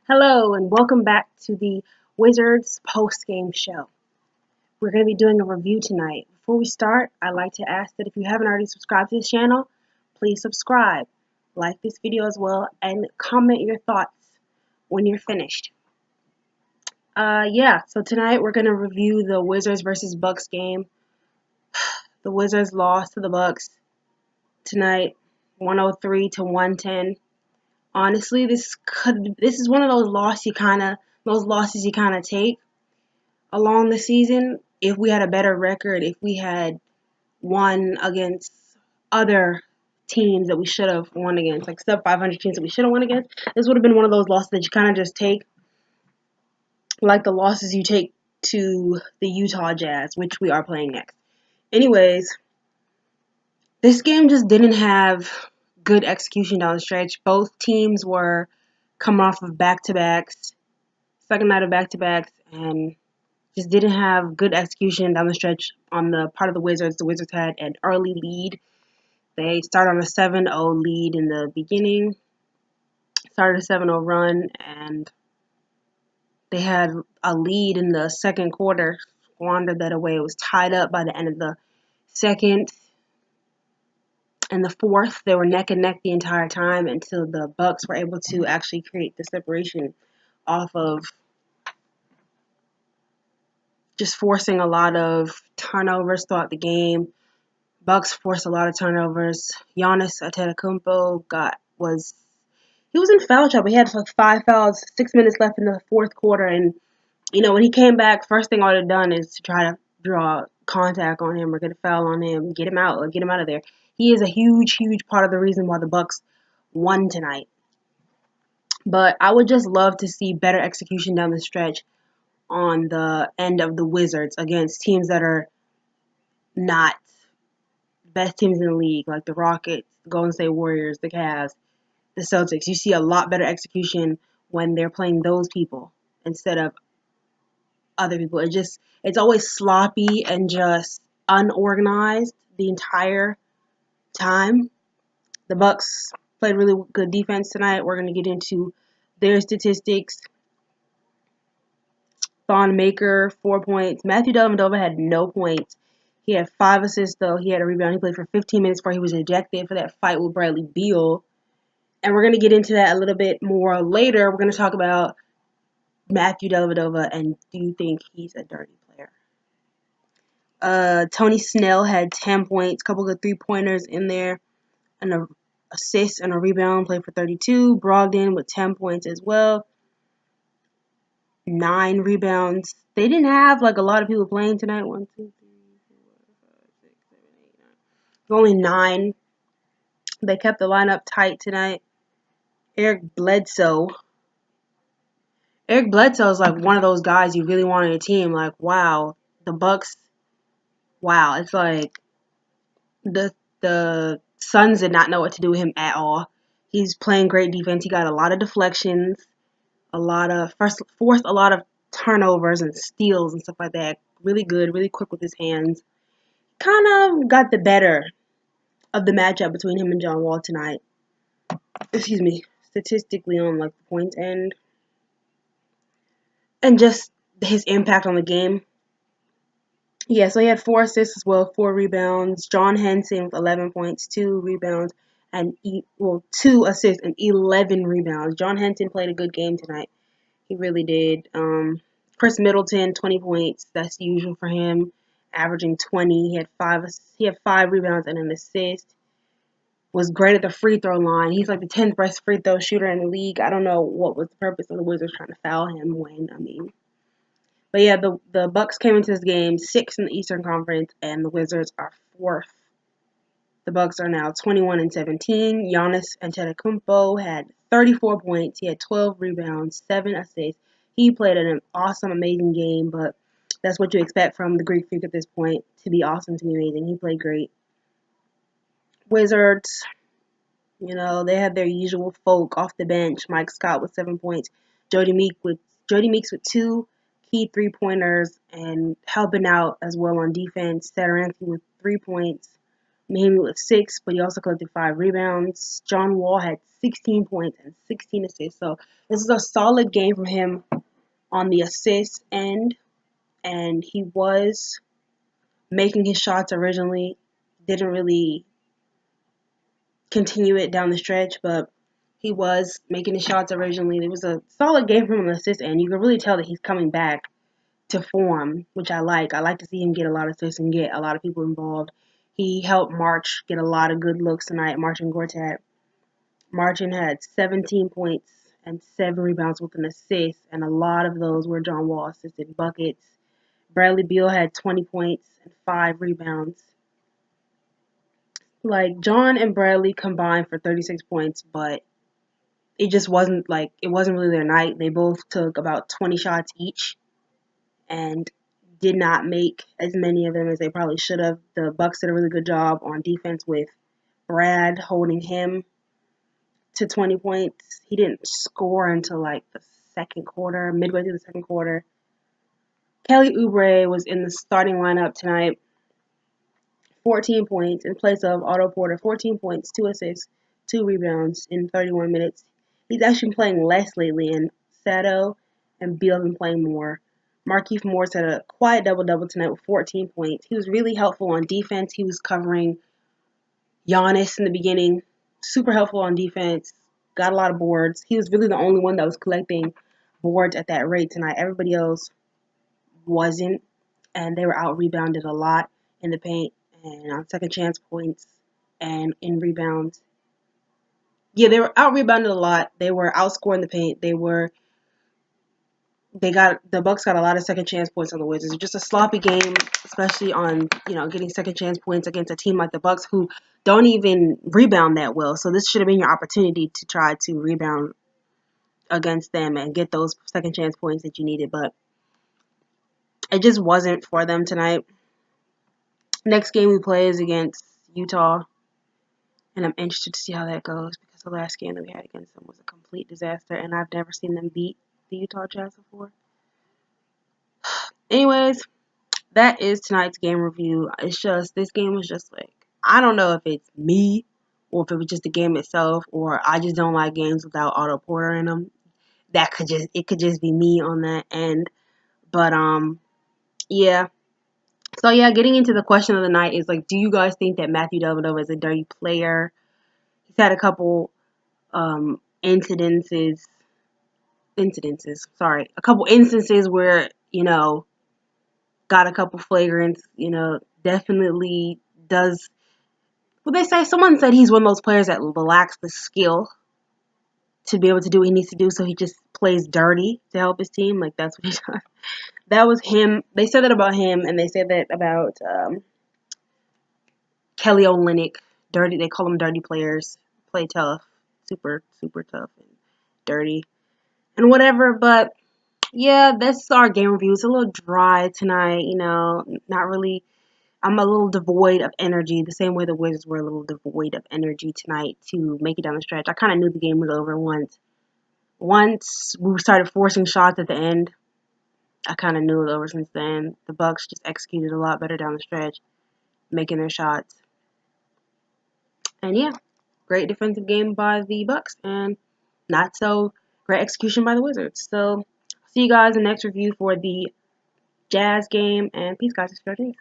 Hello and welcome back to the Wizards post-game show. We're going to be doing a review tonight. Before we start, I'd like to ask that if you haven't already subscribed to this channel, please subscribe, like this video as well, and comment your thoughts when you're finished. So tonight we're going to review the Wizards versus Bucks game. The Wizards lost to the Bucks tonight, 103 to 110. Honestly, this is one of those losses you kind of take along the season. If we had a better record, if we had won against other teams that we should have won against, like sub 500 teams that we should have won against, this would have been one of those losses that you kind of just take, like the losses you take to the Utah Jazz, which we are playing next. Anyways, this game just didn't have good execution down the stretch. Both teams were coming off of back-to-backs, second night of back-to-backs, and just didn't have good execution down the stretch on the part of the Wizards. The Wizards had an early lead. They started on a 7-0 lead in the beginning, started a 7-0 run, and they had a lead in the second quarter, squandered that away. It was tied up by the end of the second. And the fourth, they were neck and neck the entire time until the Bucks were able to actually create the separation off of just forcing a lot of turnovers throughout the game. Bucks forced a lot of turnovers. Giannis Antetokounmpo was in foul trouble. He had like 5 fouls, 6 minutes left in the fourth quarter, and when he came back, first thing I would have done is to try to draw contact on him or get a foul on him, get him out of there. He is a huge part of the reason why the Bucks won tonight. But I would just love to see better execution down the stretch on the end of the Wizards against teams that are not best teams in the league, like the Rockets, the Golden State Warriors, the Cavs, the Celtics. You see a lot better execution when they're playing those people instead of other people. It's always sloppy and just unorganized the entire time. The Bucks played really good defense tonight. We're going to get into their statistics. Thon Maker, 4 points. Matthew Dellavedova had no points. He had 5 assists, though. He had a rebound. He played for 15 minutes before he was ejected for that fight with Bradley Beal. And we're going to get into that a little bit more later. We're going to talk about Matthew Dellavedova and do you think he's a dirty player? Tony Snell had 10 points, a couple of 3-pointers in there, and an assist and a rebound, played for 32. Brogdon with 10 points as well. 9 rebounds. They didn't have a lot of people playing tonight. 1, 2, 3, 4, 5, 6, 7, 8, 9. Only 9. They kept the lineup tight tonight. Eric Bledsoe is one of those guys you really want on your team. Wow, the Bucks. Wow, it's like the Suns did not know what to do with him at all. He's playing great defense. He got a lot of deflections, forced a lot of turnovers and steals and stuff like that. Really good, really quick with his hands. Kind of got the better of the matchup between him and John Wall tonight. Excuse me, statistically on the points end. And just his impact on the game. Yeah, so he had 4 assists as well, 4 rebounds. John Henson with 11 points, 2 rebounds, and 2 assists and 11 rebounds. John Henson played a good game tonight. He really did. Chris Middleton, 20 points. That's usual for him, averaging 20. He had 5 rebounds and an assist. Was great at the free throw line. He's like the 10th best free throw shooter in the league. I don't know what was the purpose of the Wizards trying to foul him But yeah, the Bucks came into this game 6th in the Eastern Conference, and the Wizards are 4th. The Bucks are now 21-17. Giannis Antetokounmpo had 34 points. He had 12 rebounds, 7 assists. He played an awesome, amazing game, but that's what you expect from the Greek Freak at this point, to be awesome, to be amazing. He played great. Wizards, they had their usual folk off the bench. Mike Scott with 7 points. Jody Meeks with 2 key 3-pointers and helping out as well on defense. Satoransky with 3 points. mainly with 6, but he also collected 5 rebounds. John Wall had 16 points and 16 assists. So this is a solid game from him on the assist end, and he was making his shots originally. Didn't really continue it down the stretch, but he was making his shots originally. It was a solid game from him on the assist end. You can really tell that he's coming back to form, which I like. I like to see him get a lot of assists and get a lot of people involved. He helped March get a lot of good looks tonight, Marcin Gortat. Marcin had 17 points and 7 rebounds with an assist, and a lot of those were John Wall assisted buckets. Bradley Beal had 20 points and 5 rebounds. Like, John and Bradley combined for 36 points, but it just wasn't really their night. They both took about 20 shots each and did not make as many of them as they probably should have. The Bucks did a really good job on defense with Brad holding him to 20 points. He didn't score until like the second quarter, midway through the second quarter. Kelly Oubre was in the starting lineup tonight. 14 points in place of Otto Porter. 14 points, 2 assists, 2 rebounds in 31 minutes. He's actually playing less lately, and Sato and Beal have been playing more. Markieff Morris had a quiet double-double tonight with 14 points. He was really helpful on defense. He was covering Giannis in the beginning. Super helpful on defense. Got a lot of boards. He was really the only one that was collecting boards at that rate tonight. Everybody else wasn't, and they were out-rebounded a lot in the paint and on second chance points and in rebounds. Yeah, they were out-rebounded a lot. They were outscoring the paint. The Bucks got a lot of second chance points on the Wizards. It's just a sloppy game, especially on, getting second chance points against a team like the Bucks who don't even rebound that well. So this should have been your opportunity to try to rebound against them and get those second chance points that you needed, but it just wasn't for them tonight. Next game we play is against Utah, and I'm interested to see how that goes because the last game that we had against them was a complete disaster, and I've never seen them beat the Utah Jazz before. Anyways, that is tonight's game review. It's just, this game was just like, I don't know if it's me or if it was just the game itself, or I just don't like games without Otto Porter in them. It could just be me on that end. But, yeah. So, yeah, getting into the question of the night is, like, do you guys think that Matthew Dellavedova is a dirty player? He's had a couple incidences, a couple instances where, got a couple flagrants, definitely does. Well, someone said he's one of those players that lacks the skill to be able to do what he needs to do, so he just plays dirty to help his team. Like, that's what he does. That was him. They said that about him, and they said that about Kelly Olynyk. Dirty. They call them dirty players. Play tough, super, super tough and dirty, and whatever. But yeah, that's our game review. It's a little dry tonight. Not really. I'm a little devoid of energy, the same way the Wizards were a little devoid of energy tonight to make it down the stretch. I kind of knew the game was over once. Once we started forcing shots at the end, I kind of knew it was over since then. The Bucks just executed a lot better down the stretch, making their shots. And yeah, great defensive game by the Bucks, and not so great execution by the Wizards. So, see you guys in the next review for the Jazz game, and peace, guys. It's your day.